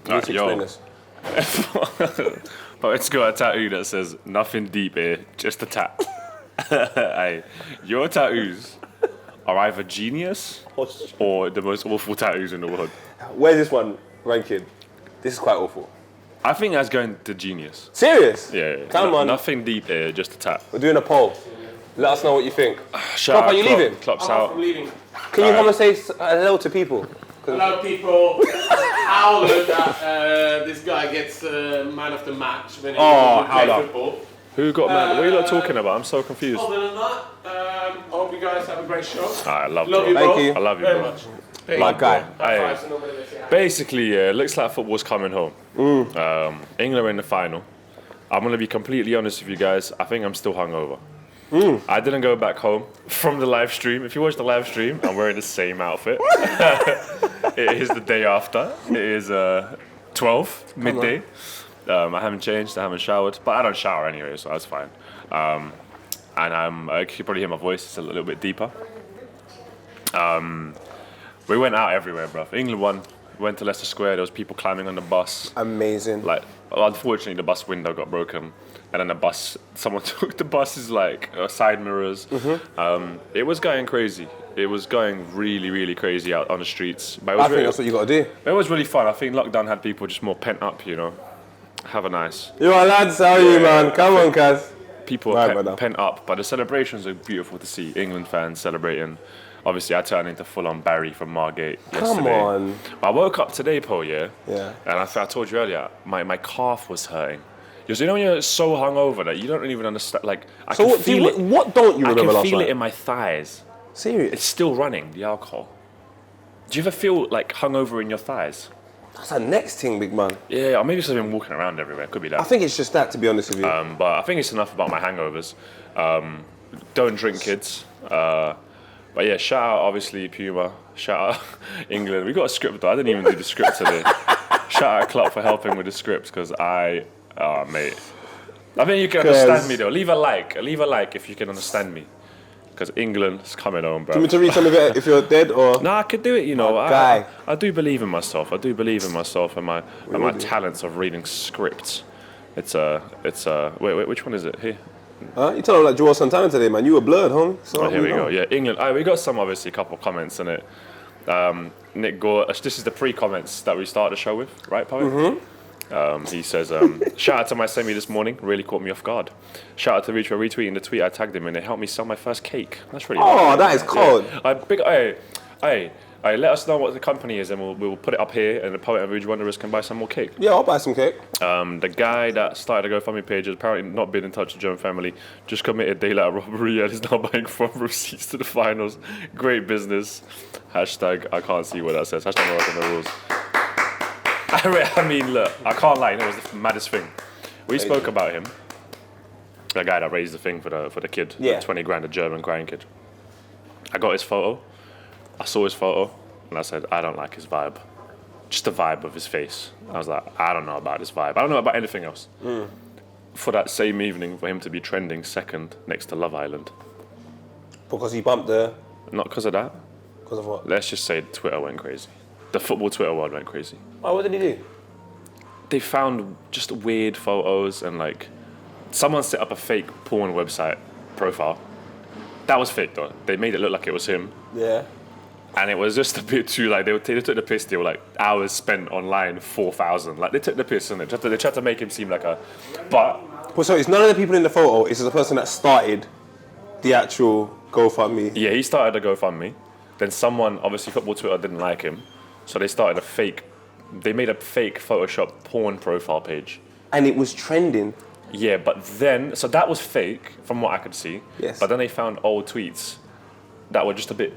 You need to explain this. But it's got a tattoo that says nothing deep here, just a tat. Hey, your tattoos are either genius or the most awful tattoos in the world. Where's this one ranking? This is quite awful. I think that's going to genius. Serious? Yeah. Come on. Nothing deep here, just a tat. We're doing a poll. Let us know what you think. Shout out, are you leaving? Klopp's out. I'm leaving. Can you come and say hello to people? Hello, people. Howler that this guy gets man of the match when he plays football. Who got mad? What are you lot talking about? I'm so confused. Other than that, I hope you guys have a great show. I love you, bro. bro. Thank you. I love you, Very bro. much. My guy. Hey, basically, yeah, it looks like football's coming home. England are in the final. I'm going to be completely honest with you guys. I think I'm still hungover. I didn't go back home from the live stream. If you watch the live stream, I'm wearing the same outfit. It is the day after. It is 12, midday. I haven't changed, I haven't showered, but I don't shower anyway, so that's fine. And you can probably hear my voice, it's a little bit deeper. We went out everywhere, bro. England won. We went to Leicester Square, there was people climbing on the bus. Amazing. Like, unfortunately, the bus window got broken. And then someone took the bus's side mirrors. It was going crazy. It was going really, really crazy out on the streets. But I think that's what you got to do. It was really fun. I think lockdown had people just more pent up, you know. Have a nice. You are lads, how are you, man? Come on, cuz. People are pent up, but the celebrations are beautiful to see. England fans celebrating. Obviously, I turned into full-on Barry from Margate yesterday. Come on. I woke up today, Paul, yeah? Yeah. And I told you earlier, my calf was hurting. Because you know when you're so hungover that you don't even understand, like, I can feel it. What don't you remember last night? I can feel it in my thighs. Serious? It's still running, the alcohol. Do you ever feel like hungover in your thighs? That's the next thing, big man. Yeah, or maybe it's just been walking around everywhere. Could be that. I think it's just that, to be honest with you. But I think it's enough about my hangovers. Don't drink, kids. But yeah, shout out obviously Puma. Shout out England. We got a script though. I didn't even do the script today. Shout out Klopp for helping with the script because mate. I think you can understand me though. Leave a like if you can understand me. Because England's coming home, bro. Do you want me to read some of it if you're dead or? No, I could do it, you know. Guy. I do believe in myself. I do believe in myself and my talents of reading scripts. Wait, which one is it? Here. You told him like Joel Santana today, man. You were blurred, homie. So here we go. Yeah, England. We got a couple comments in it. Nick Gore. This is the pre-comments that we started the show with, right, Poet? He says, shout out to my semi this morning, really caught me off guard. Shout out to Reach for retweeting the tweet I tagged him in. It helped me sell my first cake. That's really nice. That is cold. Hey, let us know what the company is and we'll put it up here and the Poet and Rouge Wanderers can buy some more cake. Yeah, I'll buy some cake. The guy that started the GoFundMe page has apparently not been in touch with Joan family, just committed daylight robbery and is now buying front row seats to the finals. Great business. Hashtag, I can't see what that says. Hashtag not working the rules. I mean, look, I can't lie, it was the maddest thing. We spoke about him, the guy that raised the thing for the kid, yeah. 20 grand, a German crying kid. I got his photo, I saw his photo, and I said, I don't like his vibe. Just the vibe of his face. I was like, I don't know about this vibe. I don't know about anything else. For that same evening, for him to be trending second next to Love Island. Because he bumped the... Not because of that. Because of what? Let's just say Twitter went crazy. The football Twitter world went crazy. Oh, what did he do? They found just weird photos and someone set up a fake porn website profile. That was fake though. They made it look like it was him. Yeah. And it was just a bit too they took the piss. They were hours spent online, 4,000. They took the piss and they tried to make him seem like a. But so it's none of the people in the photo. It's the person that started the actual GoFundMe. Yeah, he started a GoFundMe. Then someone, obviously football Twitter didn't like him. So they started they made a fake Photoshop porn profile page. And it was trending. Yeah, but then, so that was fake from what I could see. Yes. But then they found old tweets that were just a bit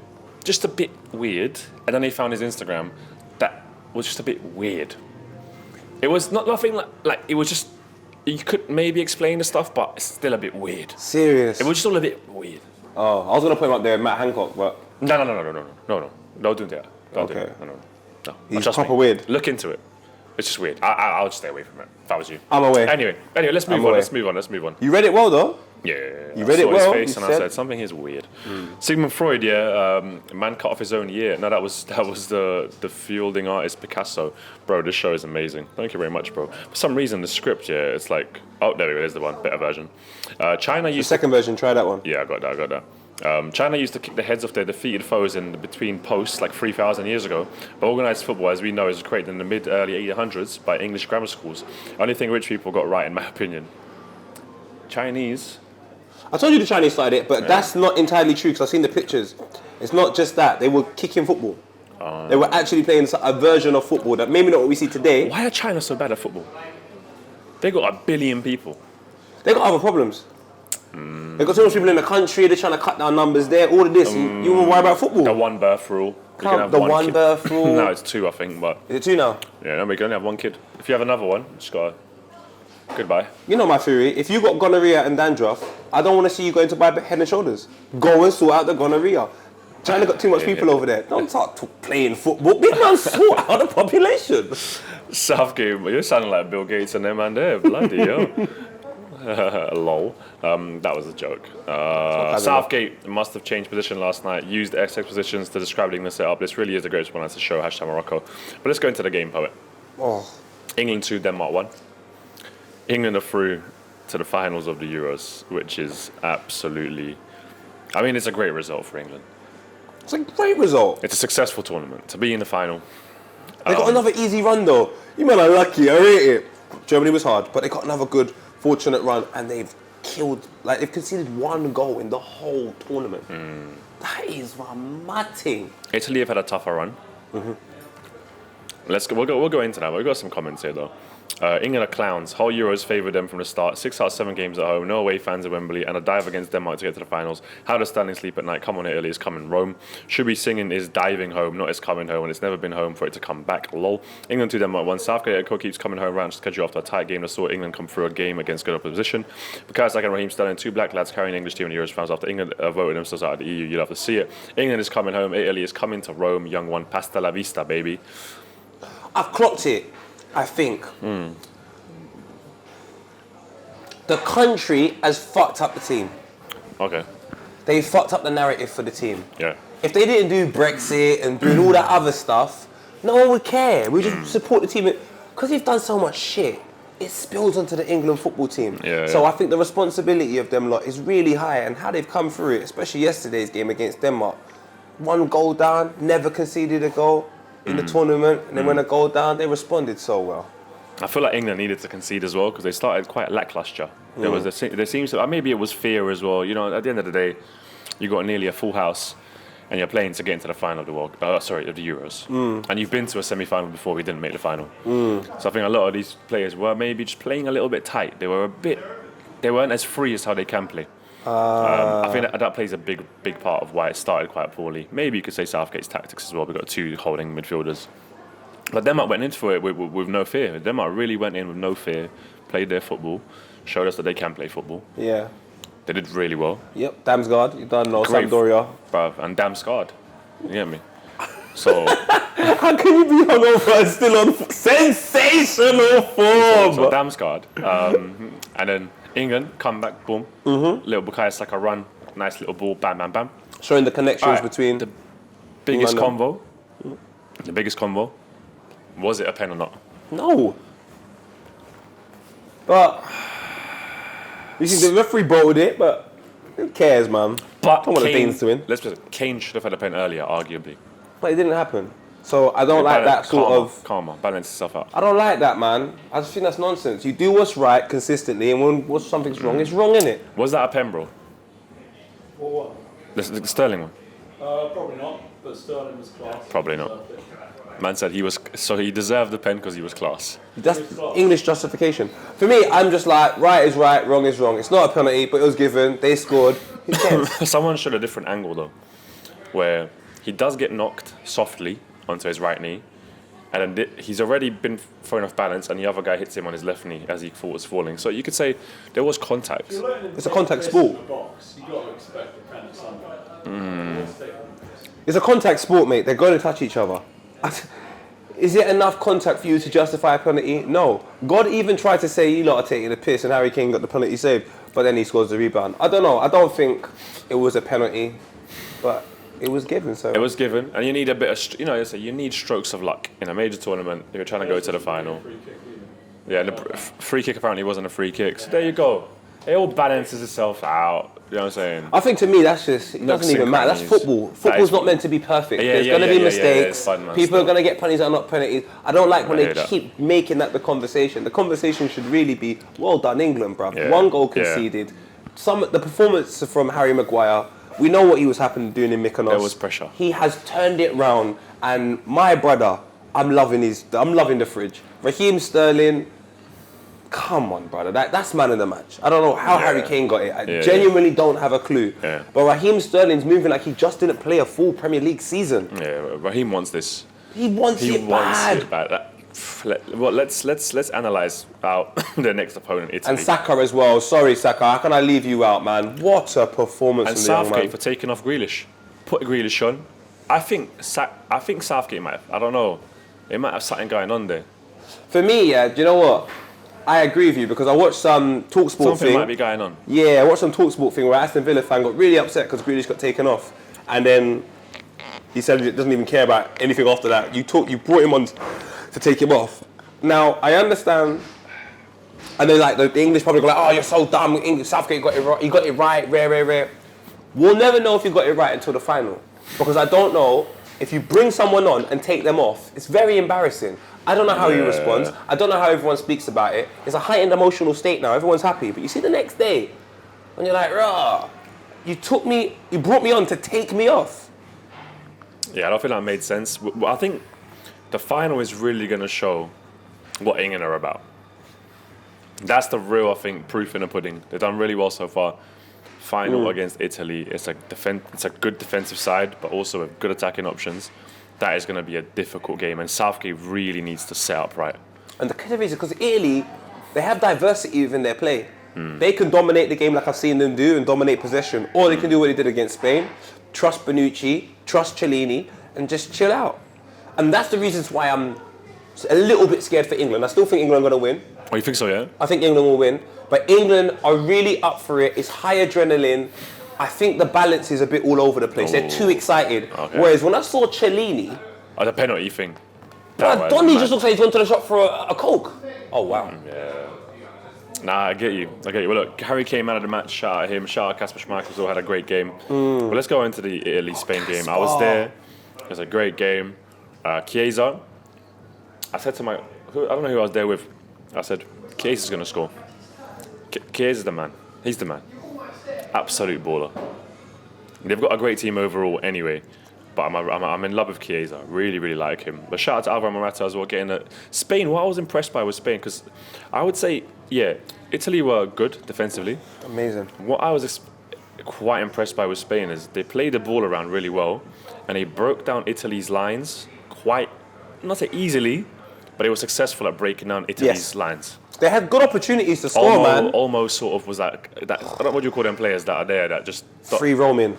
weird. And then they found his Instagram that was just a bit weird. It was nothing like it was just, you could maybe explain the stuff, but it's still a bit weird. Serious? It was just all a bit weird. Oh, I was going to put him up there, Matt Hancock, but... No. Don't do that. Don't do that. No. He's proper weird. Look into it. It's just weird. I'll just stay away from it if I was you. I'm away. Anyway, let's move on. away. Let's move on. You read it well, though. Yeah. You read I it saw well. his face and I said something is weird. Sigmund Freud, man cut off his own ear. No, that was the fielding artist Picasso. Bro, this show is amazing. Thank you very much, bro. For some reason, the script, it's like, oh, there we go. There's the one, better version. China used Second version, try that one. Yeah, I got that. China used to kick the heads off their defeated foes in between posts like 3,000 years ago. But organised football, as we know, is created in the mid-early 1800s by English grammar schools. Only thing rich people got right, in my opinion. Chinese. I told you the Chinese started it, but that's not entirely true because I've seen the pictures. It's not just that. They were kicking football. They were actually playing a version of football that maybe not what we see today. Why are China so bad at football? They got 1 billion people. They got other problems. They got too much people in the country. They're trying to cut down numbers there. All of this. You won't worry about football. The one birth rule. You can have The one one kid. birth rule. No, it's 2, I think. But Is it 2 now? yeah, no, we can only have 1 kid. If you have another one, just gotta goodbye. You know my theory. If you got gonorrhea and dandruff, I don't want to see you going to buy Head and Shoulders. Go and sort out the gonorrhea. China got too much people over there. Don't start playing football. Big man, sort out the population. Southgate, you're sounding like Bill Gates and them man there. Bloody hell. Lol. That was a joke. Southgate must have changed position last night, used XX positions to describe the England setup. This really is the greatest one as a show, #Morocco. But let's go into the game, Poet. England 2, Denmark 1. England are through to the finals of the Euros, which is absolutely... I mean, it's a great result for England. It's a great result. It's a successful tournament. To be in the final... They got another easy run though. You men are lucky, I rate it. Germany was hard, but they got another good, fortunate run and they've they've conceded 1 goal in the whole tournament. That is matting. Italy have had a tougher run. We'll go into that. We've got some comments here though. England are clowns. Whole Euros favoured them from the start. 6 out of 7 games at home. No away fans at Wembley. And a dive against Denmark to get to the finals. How does Stanley sleep at night? Come on, Italy is coming Rome. Should be singing is diving home, not is coming home. And it's never been home for it to come back. Lol. England 2, Denmark 1. Southgate keeps coming home round schedule after a tight game that saw England come through a game against good opposition. Bukayo Saka and Raheem Sterling, 2 black lads carrying the English team in the Euros finals after England voted themselves out of the EU. You'll have to see it. England is coming home. Italy is coming to Rome. Young one. Pasta la vista, baby. I've clocked it, I think. The country has fucked up the team. Okay. They fucked up the narrative for the team. Yeah. If they didn't do Brexit and doing all that other stuff, no one would care. We just support the team. Because they've done so much shit, it spills onto the England football team. So I think the responsibility of them lot is really high, and how they've come through it, especially yesterday's game against Denmark. 1 goal down, never conceded a goal in the tournament, and then when a goal down, they responded so well. I feel like England needed to concede as well because they started quite lackluster. There seems to, maybe it was fear as well. You know, at the end of the day, you got nearly a full house, and you're playing to get into the final of the of the Euros. And you've been to a semi-final before. We didn't make the final. So I think a lot of these players were maybe just playing a little bit tight. They weren't as free as how they can play. I think that plays a big part of why it started quite poorly. Maybe you could say Southgate's tactics as well. We've got 2 holding midfielders. But Denmark went into it with no fear. Denmark really went in with no fear, played their football, showed us that they can play football. Yeah. They did really well. Yep, Damsgaard, you've done Sampdoria. Bruv, and Damsgaard. You get me? So... How can you be hungover and still on sensational form? So Damsgaard. And then England, come back, boom. Little Bukayo Saka run, nice little ball, bam, bam, bam. Showing the connections between... The biggest convo. The biggest convo. Was it a pen or not? No. But you see, the referee bowled it, but who cares, man? But I don't want the Danes to win. Let's be honest, Kane should have had a pen earlier, arguably. But it didn't happen. So I don't like that sort of... Karma, balance itself out. I don't like that, man. I just think that's nonsense. You do what's right consistently, and when something's wrong, it's wrong, innit? Was that a pen, bro? What? The Sterling one? Probably not, but Sterling was class. Probably not. Man said he deserved the pen because he was class. That's English justification. For me, I'm just like, right is right, wrong is wrong. It's not a penalty, but it was given. They scored. Who cares? Someone showed a different angle though, where he does get knocked softly onto his right knee, and then he's already been thrown off balance, and the other guy hits him on his left knee as he thought was falling. So you could say there was contact. It's a contact sport. You've got to expect a pen at some point. It's a contact sport, mate. They're going to touch each other. Is it enough contact for you to justify a penalty? No. God even tried to say, you lot are taking the piss, and Harry Kane got the penalty saved, but then he scores the rebound. I don't know. I don't think it was a penalty, but it was given. So it was given, and you need a bit of, you need strokes of luck in a major tournament if you're trying to go to the final. Yeah, and the free kick apparently wasn't a free kick. So there you go. It all balances itself out. You know what I'm saying? I think to me that's just, it doesn't even matter. That's football. Football's not meant to be perfect. There's going to be mistakes. People are going to get penalties that are not penalties. I don't like when they keep making that the conversation. The conversation should really be, well done England, bruv. Yeah. 1 goal conceded. The performance from Harry Maguire, we know what he was doing in Mykonos. There was pressure. He has turned it round, and my brother, I'm loving the fridge. Raheem Sterling, come on, brother. That's man of the match. I don't know how Harry Kane got it. I genuinely don't have a clue. Yeah. But Raheem Sterling's moving like he just didn't play a full Premier League season. Yeah, Raheem wants this. He wants it bad. Let's analyse out the next opponent, Italy. And Saka as well. Sorry, Saka. How can I leave you out, man? What a performance and from the young man. Southgate for taking off Grealish. Put Grealish on. I think Southgate might have. I don't know. It might have something going on there. For me, do you know what? I agree with you because I watched some TalkSport Something thing. might be going on. Yeah, I watched some TalkSport thing where Aston Villa fan got really upset because Grealish got taken off, and then he said he doesn't even care about anything after that. You brought him on to take him off. Now I understand, and then like the English public are like, "Oh, you're so dumb. Southgate got it right. He got it right. Rare. We'll never know if he got it right until the final because I don't know if you bring someone on and take them off. It's very embarrassing. I don't know how he responds. I don't know how everyone speaks about it. It's a heightened emotional state now. Everyone's happy. But you see the next day, when you're like, rah, you brought me on to take me off. Yeah, I don't think that made sense. I think the final is really going to show what England are about. That's the real, I think, proof in the pudding. They've done really well so far. Final against Italy. It's a good defensive side, but also with good attacking options. That is going to be a difficult game, and Southgate really needs to set up right. And the clever reason, because Italy, they have diversity within their play. They can dominate the game like I've seen them do and dominate possession, or they can do what they did against Spain, trust Bonucci, trust Cellini, and just chill out. And that's the reasons why I'm a little bit scared for England. I still think England are going to win. Oh, you think so, yeah? I think England will win, but England are really up for it. It's high adrenaline. I think the balance is a bit all over the place. They're too excited. Okay. Whereas when I saw Cellini... Oh, the penalty thing. Donny just looks like he's gone to the shop for a Coke. Oh, wow. Yeah. Nah, I get you. Well, look, Harry Kane, man of the match. Shout out at him. Shout out Kasper Schmeichel, all had a great game. But let's go into the Italy-Spain game. I was there. It was a great game. Chiesa. I said to I don't know who I was there with. I said, Chiesa's going to score. Chiesa's the man. He's the man. Absolute baller. They've got a great team overall anyway, but I'm in love with Chiesa. Really, really like him. But shout out to Alvaro Morata as well, getting it. Spain, what I was impressed by was Spain, because I would say, Italy were good defensively. Amazing. What I was quite impressed by with Spain is they played the ball around really well, and they broke down Italy's lines quite, not say easily, but they were successful at breaking down Italy's lines. They had good opportunities to score, man. Almost sort of was that. I don't know what you call them players that are there that just free roaming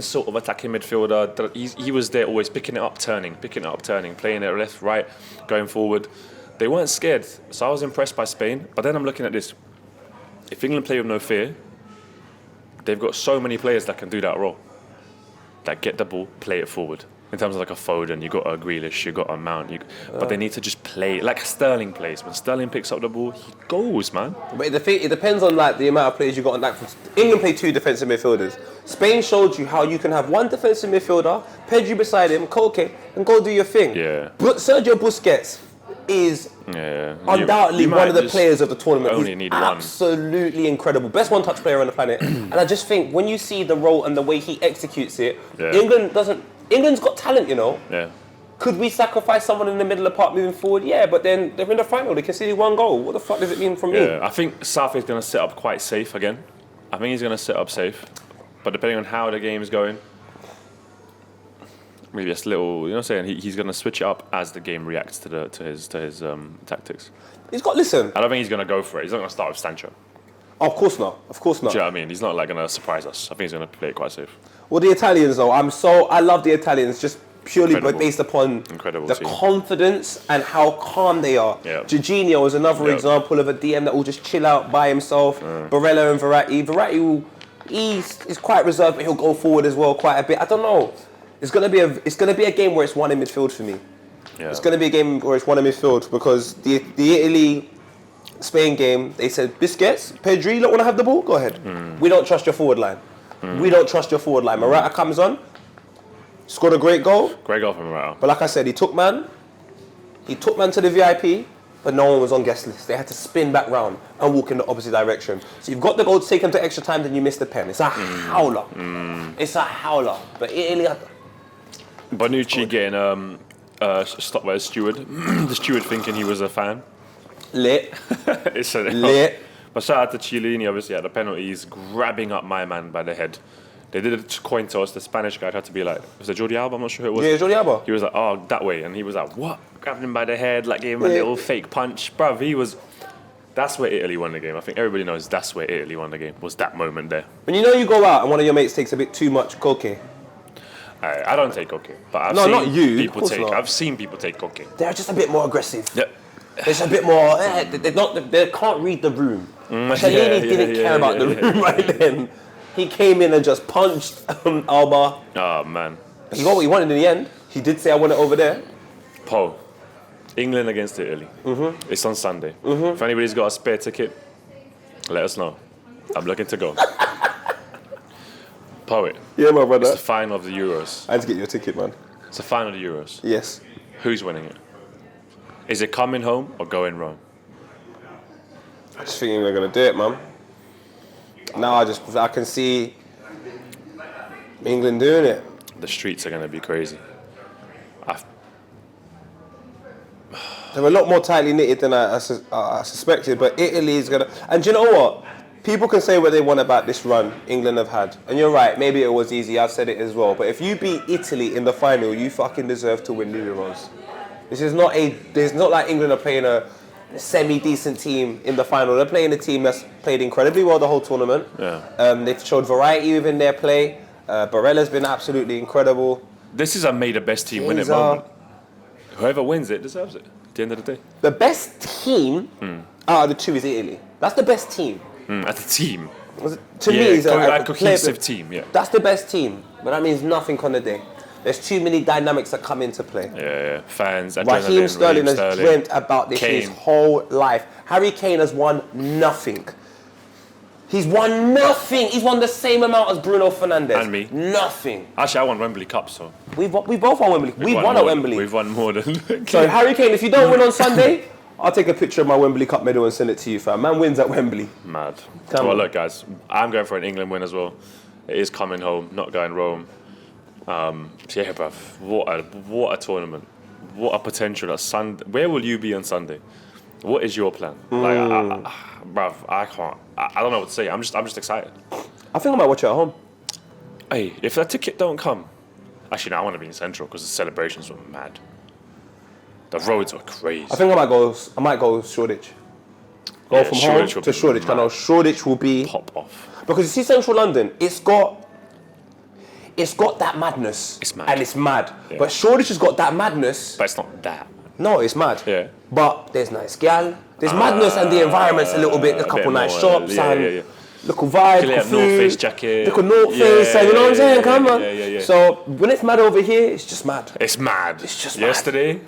sort of attacking midfielder. He was there always picking it up, turning, playing it left, right, going forward. They weren't scared, so I was impressed by Spain. But then I'm looking at this. If England play with no fear, they've got so many players that can do that role. That get the ball, play it forward. In terms of like a Foden, you got a Grealish, you got a Mount, but they need to just play like Sterling plays. When Sterling picks up the ball, he goes, man. But it depends on like the amount of players you got on that. England play 2 defensive midfielders. Spain showed you how you can have 1 defensive midfielder, Pedri beside him, Koke, and go do your thing. Yeah. But Sergio Busquets is undoubtedly one of the players of the tournament. Only need absolutely incredible. Best one-touch player on the planet. And I just think when you see the role and the way he executes it, England's got talent, you know. Yeah. Could we sacrifice someone in the middle of the park moving forward? Yeah, but then they're in the final. They conceded 1 goal. What the fuck does it mean from me? I think Southgate's going to set up quite safe again. I think he's going to set up safe. But depending on how the game's going, maybe it's little, you know what I'm saying? He's going to switch it up as the game reacts to his tactics. Listen. I don't think he's going to go for it. He's not going to start with Sancho. Oh, of course not. Of course not. Do you know what I mean? He's not like going to surprise us. I think he's going to play it quite safe. Well, the Italians though, I love the Italians. Just purely based upon the confidence and how calm they are. Yep. Jorginho is another example of a DM that will just chill out by himself. Barella and Verratti he's quite reserved, but he'll go forward as well quite a bit. I don't know. It's gonna be a game where it's one in midfield for me. Yeah. It's gonna be a game where it's one in midfield because the Italy-Spain game, they said, Busquets, Pedri, you don't want to have the ball? Go ahead. We don't trust your forward line. We don't trust your forward line. Morata comes on, scored a great goal. Great goal from Morata. But like I said, he took man to the VIP, but no one was on guest list. They had to spin back round and walk in the opposite direction. So you've got the goal to take them to extra time, then you miss the pen. It's a howler. It's a howler. But Italy... Bonucci getting stopped by a steward. The steward thinking he was a fan. Lit. It's lit. But shout out to Chiellini, obviously, at the penalties, grabbing up my man by the head. They did a coin toss. The Spanish guy had to be like, was it Jordi Alba? I'm not sure who it was. Yeah, Jordi Alba. He was like, oh, that way. And he was like, what? Grabbed him by the head, like gave him a little fake punch. Bruv, he was... That's where Italy won the game. I think everybody knows that's where Italy won the game, was that moment there. When you know you go out and one of your mates takes a bit too much coke. I don't take coke, but I've seen people take coke. They're just a bit more aggressive. Yep. There's a bit more... They can't read the room. Chiellini didn't care about the room right then. He came in and just punched Alba. Oh, man. He got what he wanted in the end. He did say, I want it over there. Paul, England against Italy. It's on Sunday. If anybody's got a spare ticket, let us know. I'm looking to go. Poet. Yeah, my brother. It's the final of the Euros. I had to get you a ticket, man. It's the final of the Euros. Yes. Who's winning it? Is it coming home or going Rome? I just think we're going to do it, man. Now I can see England doing it. The streets are going to be crazy. They're a lot more tightly knitted than I suspected, but Italy is going to... And do you know what? People can say what they want about this run England have had. And you're right, maybe it was easy, I've said it as well. But if you beat Italy in the final, you fucking deserve to win the Euros. It's not like England are playing a semi-decent team in the final. They're playing a team that's played incredibly well the whole tournament. Yeah. They've showed variety within their play. Barella's been absolutely incredible. This is a made the best team win it moment. Whoever wins it deserves it at the end of the day. The best team out of the two is Italy. That's the best team. As a team. To me, it's a cohesive team, yeah. That's the best team, but that means nothing on the day. There's too many dynamics that come into play. Yeah. Fans, Raheem Sterling has dreamt about this his whole life. Harry Kane has won nothing. He's won nothing. He's won the same amount as Bruno Fernandes. And me. Nothing. Actually, I won Wembley Cup, so... We both won Wembley. We've won at Wembley. We've won more than... So, Harry Kane, if you don't win on Sunday, I'll take a picture of my Wembley Cup medal and send it to you, fam. Man wins at Wembley. Mad. Well, look, guys, I'm going for an England win as well. It is coming home, not going Rome. Yeah, bruv, what a tournament. What a potential that Sunday. Where will you be on Sunday? What is your plan? Bruv, I can't. I don't know what to say. I'm just excited. I think I might watch it at home. Hey, if that ticket don't come, actually, no, I want to be in Central because the celebrations were mad. The roads were crazy. I think I might go Shoreditch. Go from home to Shoreditch. I know Shoreditch will be pop off because you see Central London. It's got that madness. It's mad. And it's mad. Yeah. But Shoreditch has got that madness. But it's not that. No, it's mad. Yeah. But there's nice gal. There's madness and the environment's a little bit. A couple nice shops and little vibe. Little food, North Face jacket. Little North Face. And you know what I'm saying? Come on. Yeah. So when it's mad over here, it's just mad. It's mad. It's just yesterday.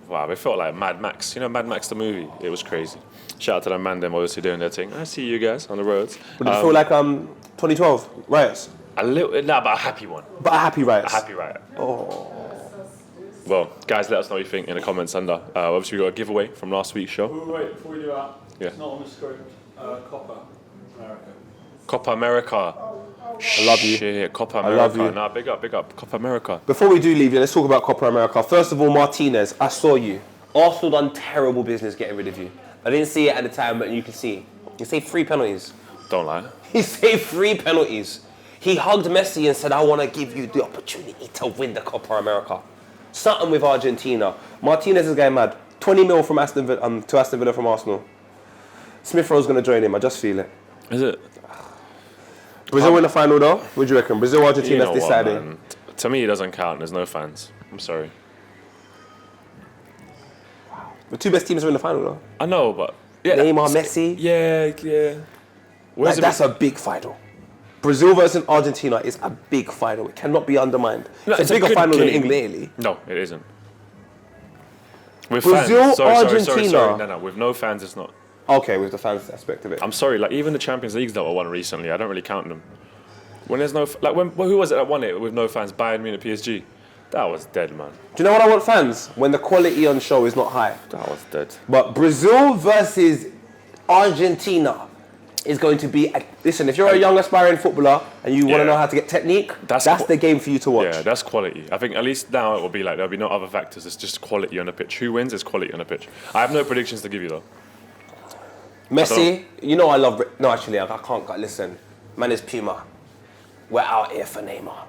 Wow, it felt like Mad Max. You know Mad Max the movie? It was crazy. Shout out to the man, them obviously doing their thing. I see you guys on the roads. But did it feel like 2012 riots? A little, but a happy one. But a happy riot. A happy riot. Oh. Well, guys, let us know what you think in the comments under. Obviously, we got a giveaway from last week's show. Wait, before we do that, it's not on the script. Copa America. Copa America. I love you. Shit, Copa America. I love you. Nah, big up, Copa America. Before we do leave you, let's talk about Copa America. First of all, Martinez, I saw you. Arsenal done terrible business getting rid of you. I didn't see it at the time, but you can see. He saved 3 penalties. Don't lie. He saved 3 penalties. He hugged Messi and said, I want to give you the opportunity to win the Copa America. Something with Argentina. Martinez is going mad. 20 mil from Aston Villa from Arsenal. Smith Rowe's going to join him. I just feel it. Is it? Brazil win the final though? What do you reckon? Brazil, Argentina this Saturday. To me, it doesn't count. There's no fans. I'm sorry. The two best teams are in the final, though. I know, but yeah, Neymar, Messi. Yeah. Like, that's a big final. Brazil versus Argentina is a big final. It cannot be undermined. No, it's a bigger good final than game. England, Italy. No, it isn't. With Brazil, fans. Sorry. Argentina. No, with no fans, it's not. Okay, with the fans aspect of it. I'm sorry, like even the Champions Leagues that were won recently, I don't really count them. When there's no, who was it that won it with no fans? Bayern Munich, PSG. That was dead, man. Do you know what I want fans? When the quality on show is not high. That was dead. But Brazil versus Argentina is going to be... Listen, if you're a young aspiring footballer and you want to know how to get technique, that's the game for you to watch. Yeah, that's quality. I think at least now it will be like there'll be no other factors. It's just quality on the pitch. Who wins is quality on the pitch. I have no predictions to give you though. Messi, you know I love... No, actually, I can't... Listen, man is Puma. We're out here for Neymar.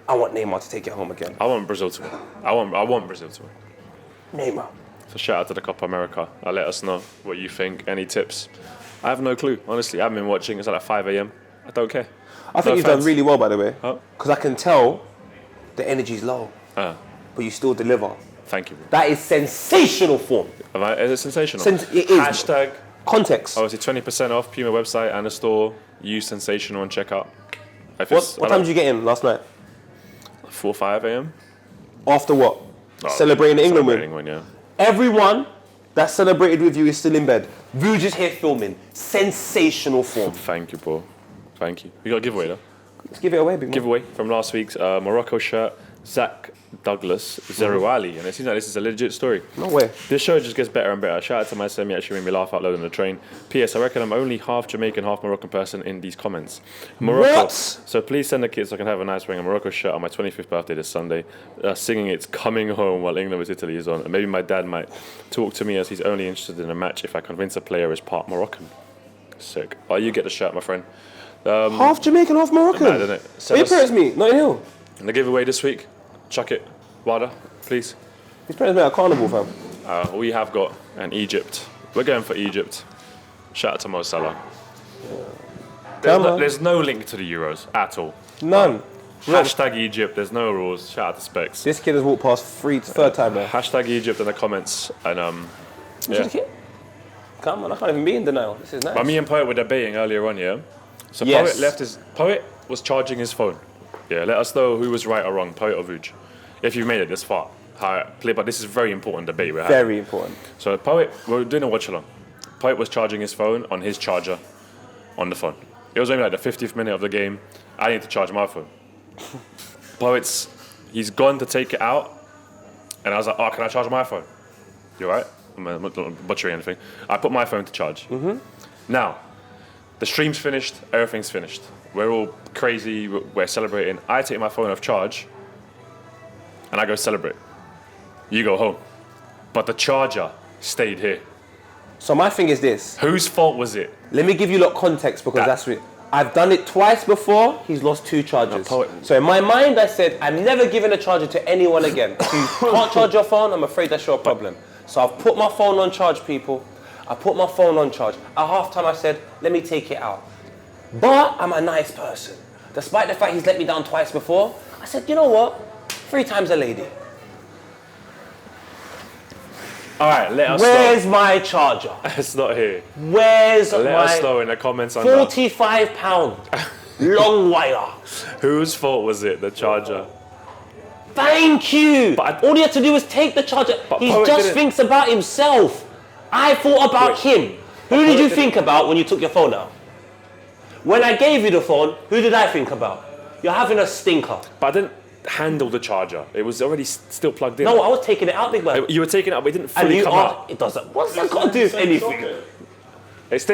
I want Neymar to take it home again. I want Brazil to win. I want Brazil to win. Neymar. So shout out to the Copa America. Let us know what you think. Any tips? I have no clue, honestly. I haven't been watching. It's like 5 a.m. I don't care. I think you've done really well, by the way. Oh. Because I can tell the energy's low. But you still deliver. Thank you, bro. That is sensational form. Is it sensational? It is. Hashtag. Context. Obviously 20% off Puma website and the store. Use sensational and check out. What time did you get in last night? 4 or 5 a.m. After what? Celebrating the England win? Yeah. Everyone that celebrated with you is still in bed. Vuj is here filming. Sensational form. Thank you, bro. Thank you. We got a giveaway, though. Let's give it away, big man. Giveaway from last week's Morocco shirt. Zach Douglas Zerouali, and it seems like this is a legit story. No way. This show just gets better and better. Shout out to my semi, actually made me laugh out loud on the train. P.S. I reckon I'm only half Jamaican, half Moroccan person in these comments. Morocco. What? So please send the kids so I can have a nice wearing a Morocco shirt on my 25th birthday this Sunday, singing It's Coming Home while England vs Italy is on. And maybe my dad might talk to me as he's only interested in a match if I convince a player is part Moroccan. Sick. Oh, you get the shirt, my friend. Half Jamaican, half Moroccan. Mad, isn't it? Where your parents meet? Notting Hill. And the giveaway this week, chuck it. Wada, please. His parents met at Carnival, fam. We have got an Egypt. We're going for Egypt. Shout out to Mo Salah. There's no link to the Euros at all. None. Hashtag Egypt, there's no rules. Shout out to Specs. This kid has walked past third time now. Hashtag Egypt in the comments. And yeah. The kid? Come on, I can't even be in denial. This is nice. But me and Poet were debating earlier on, yeah? So yes. Poet was charging his phone. Yeah, let us know who was right or wrong, Poet or Vuj. If you made it this far. But this is a very important debate we're having. Very important. So Poet, we're doing a watch along. Poet was charging his phone on his charger on the phone. It was only like the 50th minute of the game. I need to charge my phone. He's gone to take it out. And I was like, oh, can I charge my phone? You alright? I'm not butchering anything. I put my phone to charge. Now, the stream's finished, everything's finished. We're all crazy, we're celebrating. I take my phone off charge and I go celebrate. You go home. But the charger stayed here. So my thing is this. Whose fault was it? Let me give you a lot of context because that's it. I've done it twice before. He's lost 2 chargers. So in my mind, I said, I'm never giving a charger to anyone again. If you can't charge your phone, I'm afraid that's your problem. So I've put my phone on charge, people. I put my phone on charge. At halftime, I said, let me take it out. But I'm a nice person. Despite the fact he's let me down twice before, I said, you know what? 3 times a lady. All right, let us know. Where's my charger? It's not here. Where's let my us know in the comments under. £45 long wire? Whose fault was it, the charger? Thank you. But all you have to do is take the charger. He just thinks about himself. I thought about him. Who did you think about when you took your phone out? When I gave you the phone, who did I think about? You're having a stinker. But I didn't handle the charger. It was already still plugged in. No, I was taking it out, big man. You were taking it out, but it didn't fully come out. It doesn't. What's that got to do with anything? It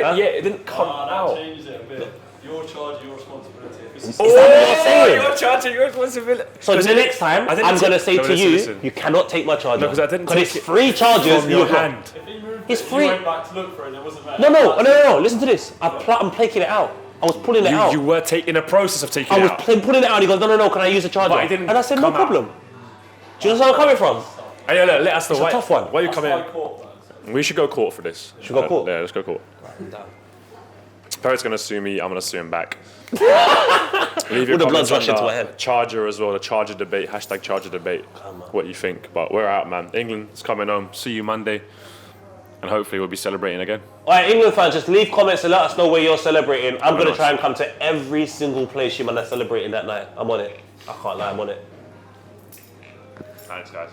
didn't come out. That changes it a bit. Your charge, your responsibility. Is that what you're saying? Your charger, your responsibility. So the next time, I'm going to say to you, you cannot take my charger. No, because I didn't take it's 3 chargers from your hand. If he moved it's it, free. you went back to look for it and it wasn't there. No. Listen to this. I'm taking it out. I was pulling it out. You were in a process of taking it out. I was pulling it out. He goes, no, can I use the charger? But it didn't and I said, no problem. Do you know where I'm coming from? Hey, let us know. It's a tough one. Why are you coming in? We should go court for this. Should we go court? Yeah, let's go court. Parrot's going to sue me. I'm going to sue him back. Leave your All the blood's comments on rushing to my head. Charger as well, the Charger debate, hashtag Charger debate. What you think? But we're out, man. England's coming home. See you Monday. And hopefully we'll be celebrating again. All right, England fans, just leave comments and let us know where you're celebrating. I'm going to try and come to every single place you man are celebrating that night. I'm on it. I can't lie, I'm on it. Thanks, guys.